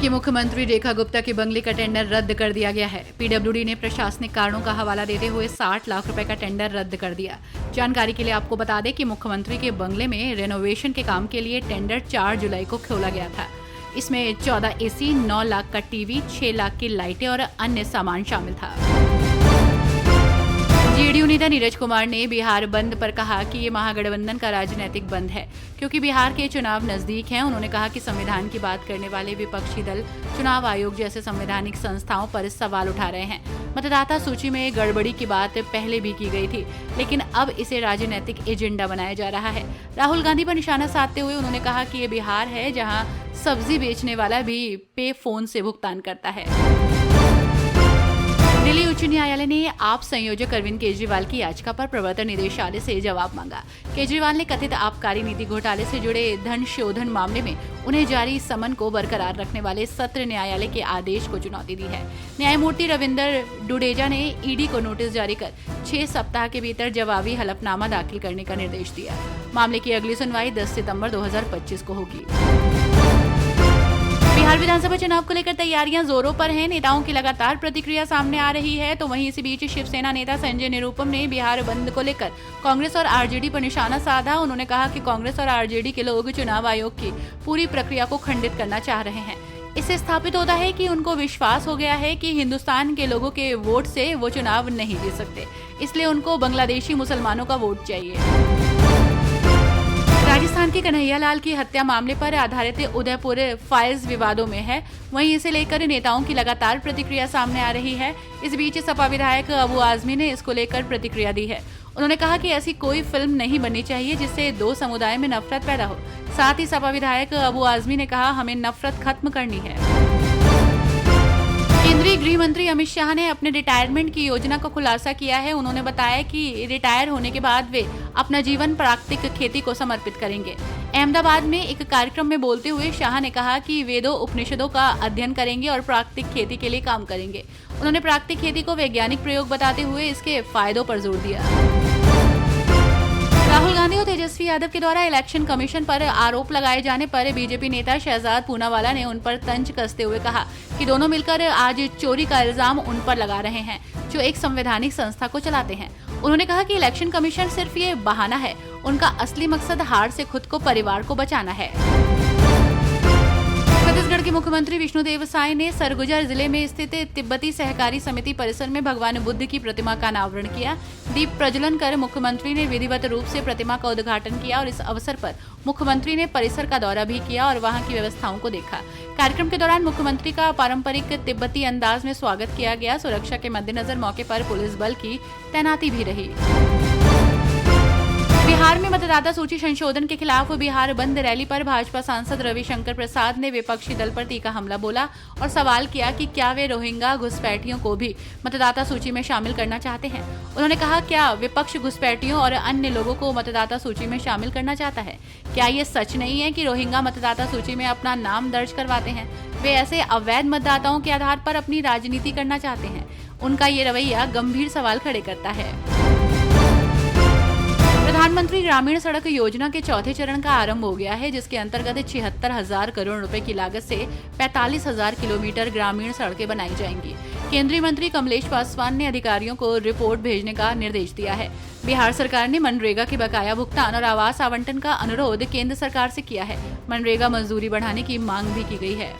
की मुख्यमंत्री रेखा गुप्ता के बंगले का टेंडर रद्द कर दिया गया है। पीडब्ल्यूडी ने प्रशासनिक कारणों का हवाला देते हुए 60 लाख रुपए का टेंडर रद्द कर दिया। जानकारी के लिए आपको बता दें कि मुख्यमंत्री के बंगले में रेनोवेशन के काम के लिए टेंडर 4 जुलाई को खोला गया था। इसमें 14 एसी, 9 लाख का टीवी, 6 लाख की लाइटें और अन्य सामान शामिल था। जेडीयू नेता नीरज कुमार ने बिहार बंद पर कहा कि ये महागठबंधन का राजनीतिक बंद है, क्योंकि बिहार के चुनाव नजदीक हैं। उन्होंने कहा कि संविधान की बात करने वाले विपक्षी दल चुनाव आयोग जैसे संवैधानिक संस्थाओं पर सवाल उठा रहे हैं। मतदाता सूची में गड़बड़ी की बात पहले भी की गई थी, लेकिन अब इसे राजनीतिक एजेंडा बनाया जा रहा है। राहुल गांधी पर निशाना साधते हुए उन्होंने कहा कि ये बिहार है जहां सब्जी बेचने वाला भी पे फोन से भुगतान करता है। दिल्ली उच्च न्यायालय ने आप संयोजक अरविंद केजरीवाल की याचिका पर प्रवर्तन निदेशालय से जवाब मांगा। केजरीवाल ने कथित आबकारी नीति घोटाले से जुड़े धन शोधन मामले में उन्हें जारी समन को बरकरार रखने वाले सत्र न्यायालय के आदेश को चुनौती दी है। न्यायमूर्ति रविंदर डुडेजा ने ईडी को नोटिस जारी कर 6 सप्ताह के भीतर जवाबी हलफनामा दाखिल करने का निर्देश दिया। मामले की अगली सुनवाई 10 सितंबर 2025 को होगी। बिहार विधानसभा चुनाव को लेकर तैयारियां जोरों पर हैं। नेताओं की लगातार प्रतिक्रिया सामने आ रही है, तो वहीं इसी बीच शिवसेना नेता संजय निरुपम ने बिहार बंद को लेकर कांग्रेस और आरजेडी पर निशाना साधा। उन्होंने कहा कि कांग्रेस और आरजेडी के लोग चुनाव आयोग की पूरी प्रक्रिया को खंडित करना चाह रहे हैं। इससे स्थापित होता है कि उनको विश्वास हो गया है कि हिंदुस्तान के लोगों के वोट से वो चुनाव नहीं जीत सकते, इसलिए उनको बांग्लादेशी मुसलमानों का वोट चाहिए। राजस्थान के कन्हैयालाल की हत्या मामले पर आधारित उदयपुर फाइल्स विवादों में है। वहीं इसे लेकर नेताओं की लगातार प्रतिक्रिया सामने आ रही है। इस बीच सपा विधायक अबू आजमी ने इसको लेकर प्रतिक्रिया दी है। उन्होंने कहा कि ऐसी कोई फिल्म नहीं बननी चाहिए जिससे दो समुदाय में नफरत पैदा हो। साथ ही सपा विधायक अबू आजमी ने कहा, हमें नफरत खत्म करनी है। केंद्रीय गृह मंत्री अमित शाह ने अपने रिटायरमेंट की योजना का खुलासा किया है। उन्होंने बताया कि रिटायर होने के बाद वे अपना जीवन प्राकृतिक खेती को समर्पित करेंगे। अहमदाबाद में एक कार्यक्रम में बोलते हुए शाह ने कहा कि वेदों उपनिषदों का अध्ययन करेंगे और प्राकृतिक खेती के लिए काम करेंगे। उन्होंने प्राकृतिक खेती को वैज्ञानिक प्रयोग बताते हुए इसके फायदों पर जोर दिया। राहुल गांधी और तेजस्वी यादव के द्वारा इलेक्शन कमीशन पर आरोप लगाए जाने पर बीजेपी नेता शहजाद पूनावाला ने उन पर तंज कसते हुए कहा कि दोनों मिलकर आज चोरी का इल्जाम उन पर लगा रहे हैं, जो एक संवैधानिक संस्था को चलाते हैं। उन्होंने कहा कि इलेक्शन कमीशन सिर्फ ये बहाना है, उनका असली मकसद हार से खुद को, परिवार को बचाना है। छत्तीसगढ़ के मुख्यमंत्री विष्णुदेव साय ने सरगुजा जिले में स्थित तिब्बती सहकारी समिति परिसर में भगवान बुद्ध की प्रतिमा का अनावरण किया। दीप प्रज्वलन कर मुख्यमंत्री ने विधिवत रूप से प्रतिमा का उद्घाटन किया और इस अवसर पर मुख्यमंत्री ने परिसर का दौरा भी किया और वहां की व्यवस्थाओं को देखा। कार्यक्रम के दौरान मुख्यमंत्री का पारंपरिक तिब्बती अंदाज में स्वागत किया गया। सुरक्षा के मद्देनजर मौके पर पुलिस बल की तैनाती भी रही। बिहार में मतदाता सूची संशोधन के खिलाफ बिहार बंद रैली पर भाजपा सांसद रविशंकर प्रसाद ने विपक्षी दल पर तीखा हमला बोला और सवाल किया कि क्या वे रोहिंग्या घुसपैठियों को भी मतदाता सूची में शामिल करना चाहते हैं। उन्होंने कहा, क्या विपक्ष घुसपैठियों और अन्य लोगों को मतदाता सूची में शामिल करना चाहता है? क्या ये सच नहीं है कि रोहिंग्या मतदाता सूची में अपना नाम दर्ज करवाते हैं? वे ऐसे अवैध मतदाताओं के आधार पर अपनी राजनीति करना चाहते हैं। उनका ये रवैया गंभीर सवाल खड़े करता है। प्रधानमंत्री ग्रामीण सड़क योजना के चौथे चरण का आरंभ हो गया है, जिसके अंतर्गत 76,000 करोड़ रुपए की लागत से 45,000 किलोमीटर ग्रामीण सड़कें बनाई जाएंगी। केंद्रीय मंत्री कमलेश पासवान ने अधिकारियों को रिपोर्ट भेजने का निर्देश दिया है। बिहार सरकार ने मनरेगा के बकाया भुगतान और आवास आवंटन का अनुरोध केंद्र सरकार से किया है। मनरेगा मजदूरी बढ़ाने की मांग भी की गई है।